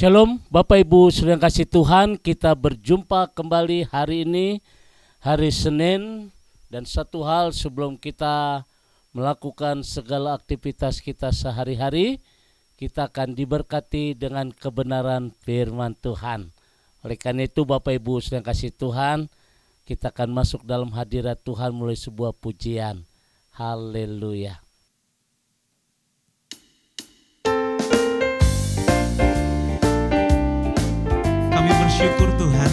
Shalom Bapak Ibu Saudara yang kasih Tuhan, kita berjumpa kembali hari ini, hari Senin. Dan satu hal sebelum kita melakukan segala aktivitas kita sehari-hari, kita akan diberkati dengan kebenaran firman Tuhan. Oleh karena itu Bapak Ibu Saudara yang kasih Tuhan, kita akan masuk dalam hadirat Tuhan melalui sebuah pujian. Haleluya. Kami bersyukur Tuhan,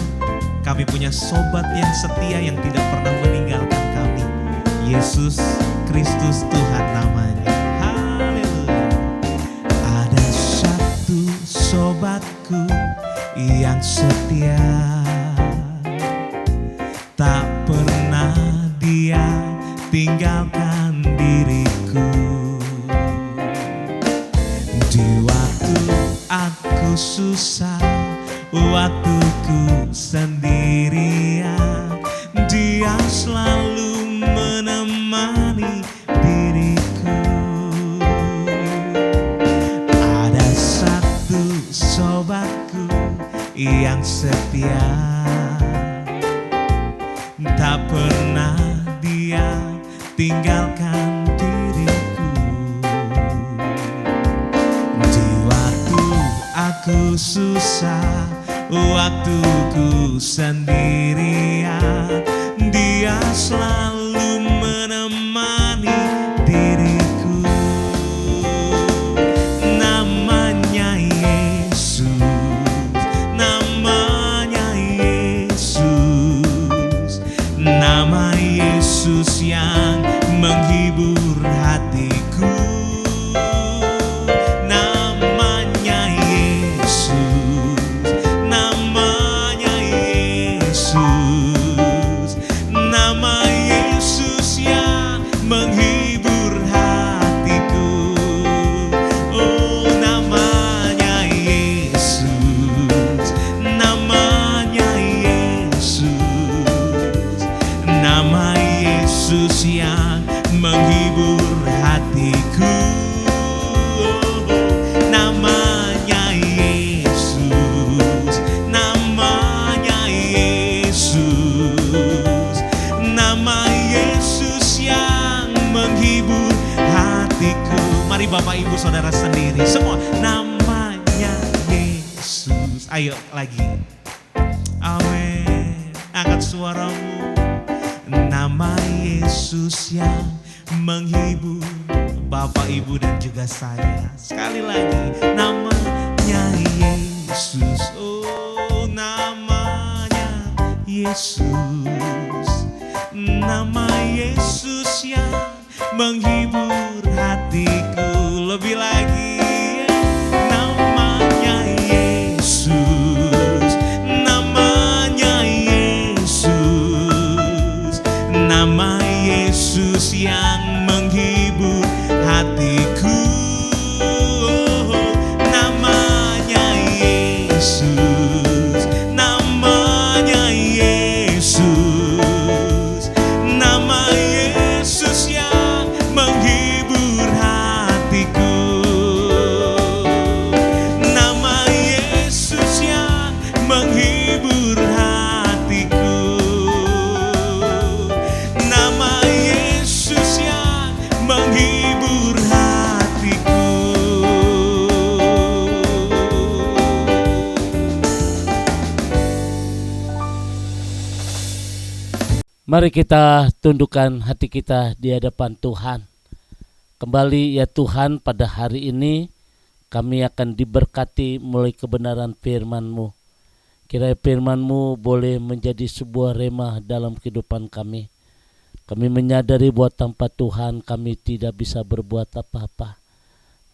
kami punya sobat yang setia yang tidak pernah meninggalkan kami. Yesus Kristus Tuhan namanya. Haleluya. Ada satu sobatku yang setia, tak pernah dia tinggalkan diriku. Di waktu aku susah, waktuku sendirian, dia selalu menemani diriku. Ada satu sobatku yang setia, tak pernah dia tinggalkan diriku. Di waktu aku susah, waktuku sendirian, dia selalu menemani diriku. Namanya Yesus, namanya Yesus, nama Yesus yang menghibur hatiku. Bapak Ibu Saudara sendiri semua, namanya Yesus. Ayo lagi, amin. Angkat suaramu. Nama Yesus yang menghibur Bapak Ibu dan juga saya. Sekali lagi, namanya Yesus. Oh, namanya Yesus, nama Yesus yang menghibur hatiku. Lebih lagi, namanya Yesus, namanya Yesus, nama Yesus yang menghibur hatiku. Namanya Yesus, namanya Yesus, nama Yesus yang menghibur hatiku. Nama Yesus yang menghibur hatiku. Nama Yesus yang menghibur hatiku. Mari kita tundukkan hati kita di hadapan Tuhan. Kembali ya Tuhan, pada hari ini kami akan diberkati melalui kebenaran firman-Mu. Kiranya firman-Mu boleh menjadi sebuah rema dalam kehidupan kami. Kami menyadari bahwa tanpa Tuhan kami tidak bisa berbuat apa-apa.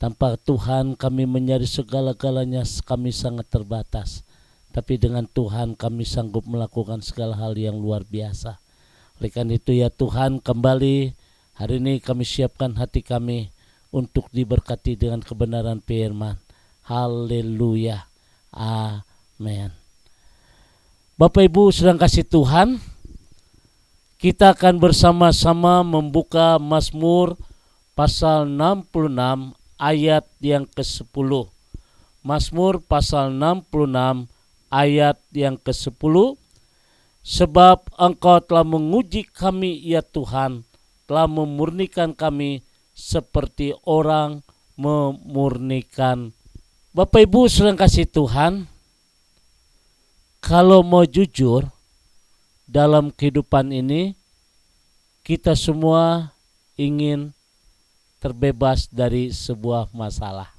Tanpa Tuhan kami menyadari segala-galanya kami sangat terbatas. Tapi dengan Tuhan kami sanggup melakukan segala hal yang luar biasa. Oleh karena itu ya Tuhan, kembali hari ini kami siapkan hati kami untuk diberkati dengan kebenaran firman. Haleluya. Amin. Bapak Ibu sedang kasih Tuhan, kita akan bersama-sama membuka Mazmur pasal 66 ayat yang ke-10. Mazmur pasal 66 ayat yang ke-10. Sebab Engkau telah menguji kami ya Tuhan, telah memurnikan kami seperti orang memurnikan. Bapak Ibu sedang kasih Tuhan, kalau mau jujur dalam kehidupan ini, kita semua ingin terbebas dari sebuah masalah.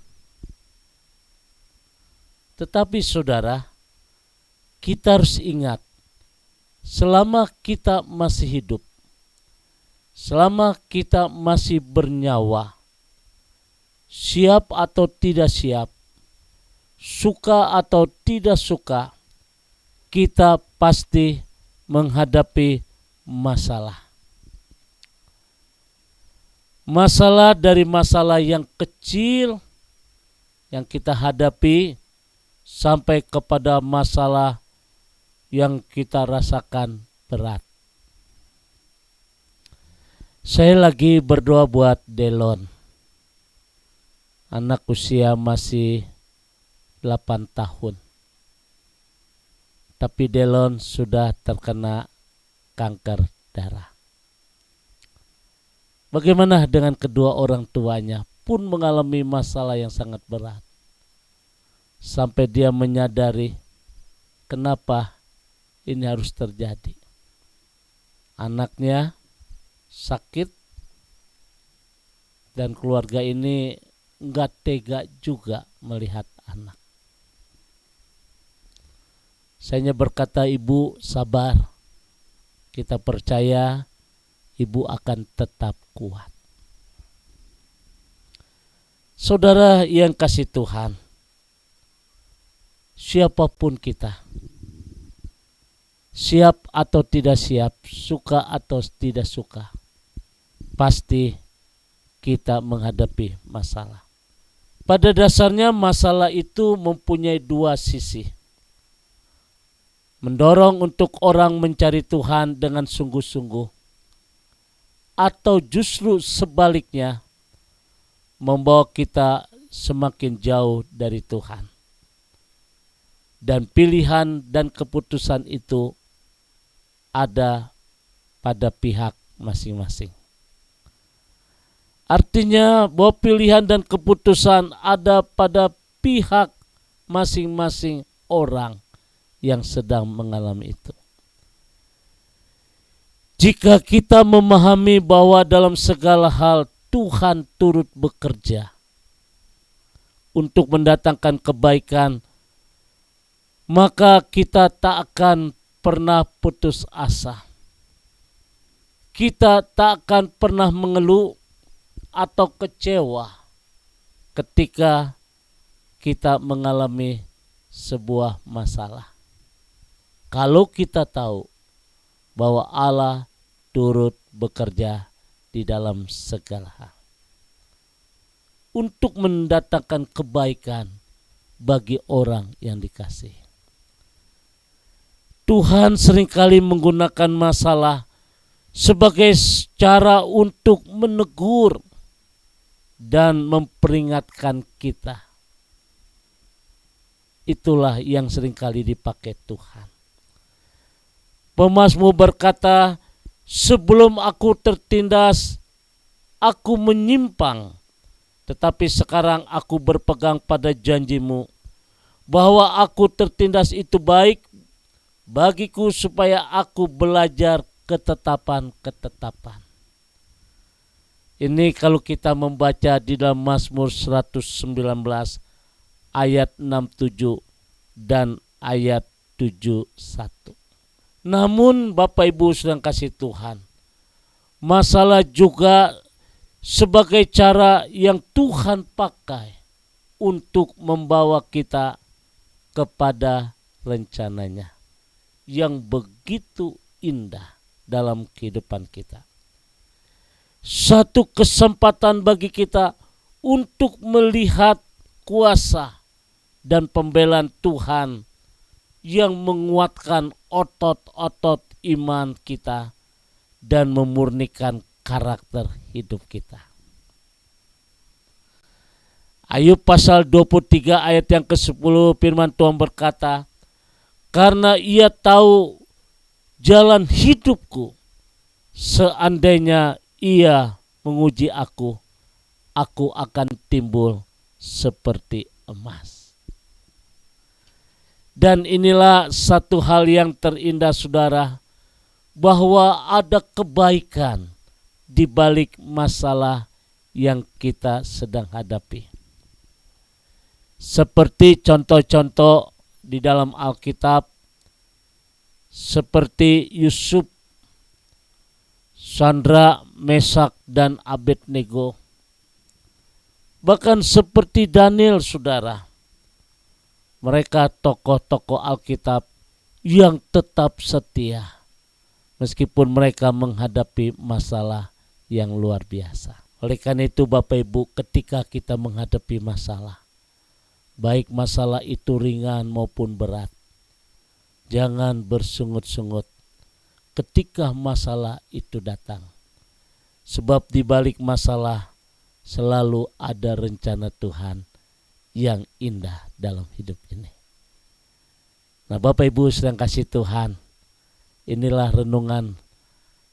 Tetapi saudara, kita harus ingat, selama kita masih hidup, selama kita masih bernyawa, siap atau tidak siap, suka atau tidak suka, kita pasti menghadapi masalah. Masalah dari masalah yang kecil yang kita hadapi sampai kepada masalah yang kita rasakan berat. Saya lagi berdoa buat Delon. Anak usia masih 8 tahun. Tapi Delon sudah terkena kanker darah. Bagaimana dengan kedua orang tuanya pun mengalami masalah yang sangat berat. Sampai dia menyadari kenapa ini harus terjadi. Anaknya sakit dan keluarga ini enggak tega juga melihat anak. Saya berkata, ibu sabar, kita percaya ibu akan tetap kuat. Saudara yang kasih Tuhan, siapapun kita, siap atau tidak siap, suka atau tidak suka, pasti kita menghadapi masalah. Pada dasarnya masalah itu mempunyai dua sisi. Mendorong untuk orang mencari Tuhan dengan sungguh-sungguh, atau justru sebaliknya, membawa kita semakin jauh dari Tuhan. Dan pilihan dan keputusan itu ada pada pihak masing-masing. Artinya bahwa pilihan dan keputusan ada pada pihak masing-masing orang yang sedang mengalami itu. Jika kita memahami bahwa dalam segala hal Tuhan turut bekerja untuk mendatangkan kebaikan, maka kita tak akan pernah putus asa. Kita tak akan pernah mengeluh atau kecewa ketika kita mengalami sebuah masalah. Kalau kita tahu bahwa Allah turut bekerja di dalam segala hal untuk mendatangkan kebaikan bagi orang yang dikasihi. Tuhan seringkali menggunakan masalah sebagai cara untuk menegur dan memperingatkan kita. Itulah yang seringkali dipakai Tuhan. Pemazmur berkata, sebelum aku tertindas, aku menyimpang, tetapi sekarang aku berpegang pada janji-Mu, bahwa aku tertindas itu baik bagiku supaya aku belajar ketetapan-ketetapan. Ini kalau kita membaca di dalam Mazmur 119 ayat 67 dan ayat 71. Namun Bapak Ibu sedang kasih Tuhan, masalah juga sebagai cara yang Tuhan pakai untuk membawa kita kepada rencananya yang begitu indah dalam kehidupan kita. Satu kesempatan bagi kita untuk melihat kuasa dan pembelaan Tuhan yang menguatkan otot-otot iman kita dan memurnikan karakter hidup kita. Ayub pasal 23 ayat yang ke-10, firman Tuhan berkata, karena ia tahu jalan hidupku, seandainya ia menguji aku akan timbul seperti emas. Dan inilah satu hal yang terindah saudara, bahwa ada kebaikan di balik masalah yang kita sedang hadapi. Seperti contoh-contoh di dalam Alkitab, seperti Yusuf, Sandra, Mesak, dan Abednego. Bahkan seperti Daniel saudara. Mereka tokoh-tokoh Alkitab yang tetap setia. Meskipun mereka menghadapi masalah yang luar biasa. Oleh karena itu Bapak Ibu, ketika kita menghadapi masalah, baik masalah itu ringan maupun berat, jangan bersungut-sungut ketika masalah itu datang. Sebab di balik masalah selalu ada rencana Tuhan yang indah dalam hidup ini. Nah Bapak Ibu sedang kasih Tuhan, inilah renungan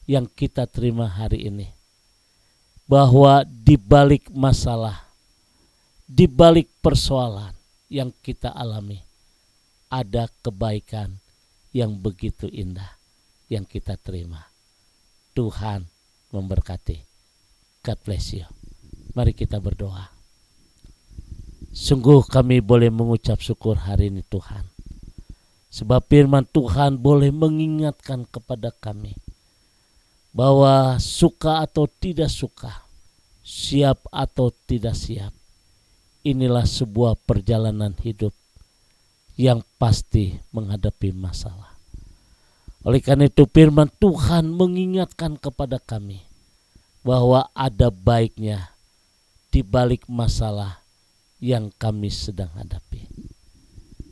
yang kita terima hari ini. Bahwa di balik masalah, di balik persoalan yang kita alami, ada kebaikan yang begitu indah yang kita terima. Tuhan memberkati. God bless you. Mari kita berdoa. Sungguh kami boleh mengucap syukur hari ini Tuhan. Sebab firman Tuhan boleh mengingatkan kepada kami bahwa suka atau tidak suka, siap atau tidak siap, inilah sebuah perjalanan hidup yang pasti menghadapi masalah. Oleh karena itu firman Tuhan mengingatkan kepada kami bahwa ada baiknya di balik masalah yang kami sedang hadapi.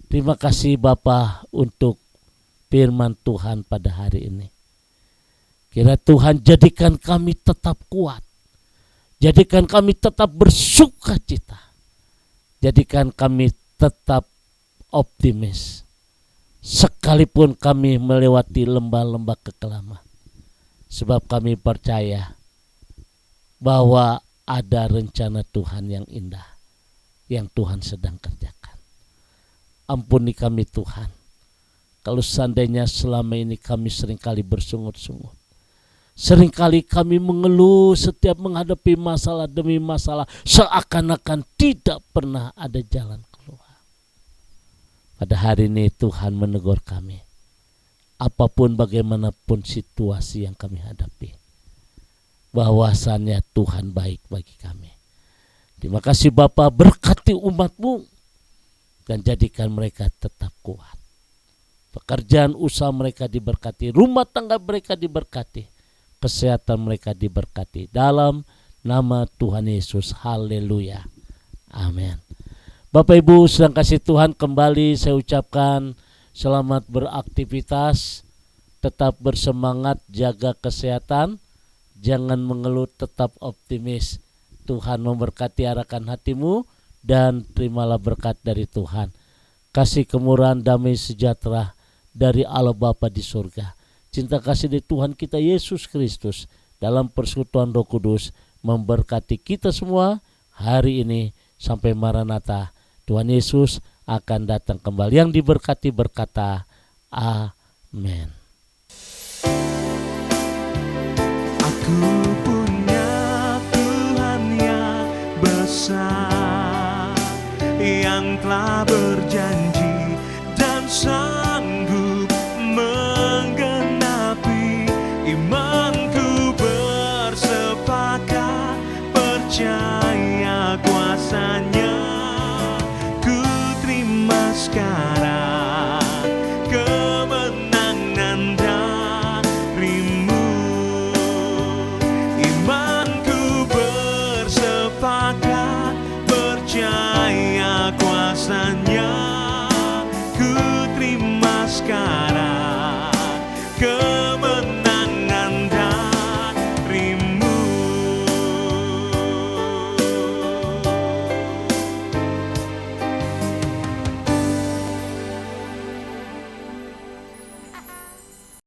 Terima kasih Bapa untuk firman Tuhan pada hari ini. Kira Tuhan jadikan kami tetap kuat. Jadikan kami tetap bersuka cita. Jadikan kami tetap optimis. Sekalipun kami melewati lembah-lembah kekelaman. Sebab kami percaya bahwa ada rencana Tuhan yang indah yang Tuhan sedang kerjakan. Ampuni kami Tuhan, kalau seandainya selama ini kami seringkali bersungut-sungut. Seringkali kami mengeluh setiap menghadapi masalah demi masalah, seakan-akan tidak pernah ada jalan keluar. Pada hari ini Tuhan menegur kami, apapun bagaimanapun situasi yang kami hadapi, bahwasannya Tuhan baik bagi kami. Terima kasih Bapa, berkati umat-Mu dan jadikan mereka tetap kuat. Pekerjaan usaha mereka diberkati, rumah tangga mereka diberkati, kesehatan mereka diberkati. Dalam nama Tuhan Yesus, haleluya, amin. Bapak Ibu sedang kasih Tuhan, kembali saya ucapkan selamat beraktivitas, tetap bersemangat, jaga kesehatan, jangan mengeluh, tetap optimis. Tuhan memberkati arahkan hatimu dan terimalah berkat dari Tuhan. Kasih kemurahan, damai sejahtera dari Allah Bapa di surga, cinta kasih dari Tuhan kita Yesus Kristus dalam persekutuan Roh Kudus memberkati kita semua hari ini sampai Maranatha. Tuhan Yesus akan datang kembali. Yang diberkati berkata amin. Aku punya Tuhan yang besar, yang telah berjanji dan sanggup menggenapi. Imanku bersepakat percaya kuasanya. Ku terima sekarang kemenangan darimu. Imanku bersepakat percaya kuasanya.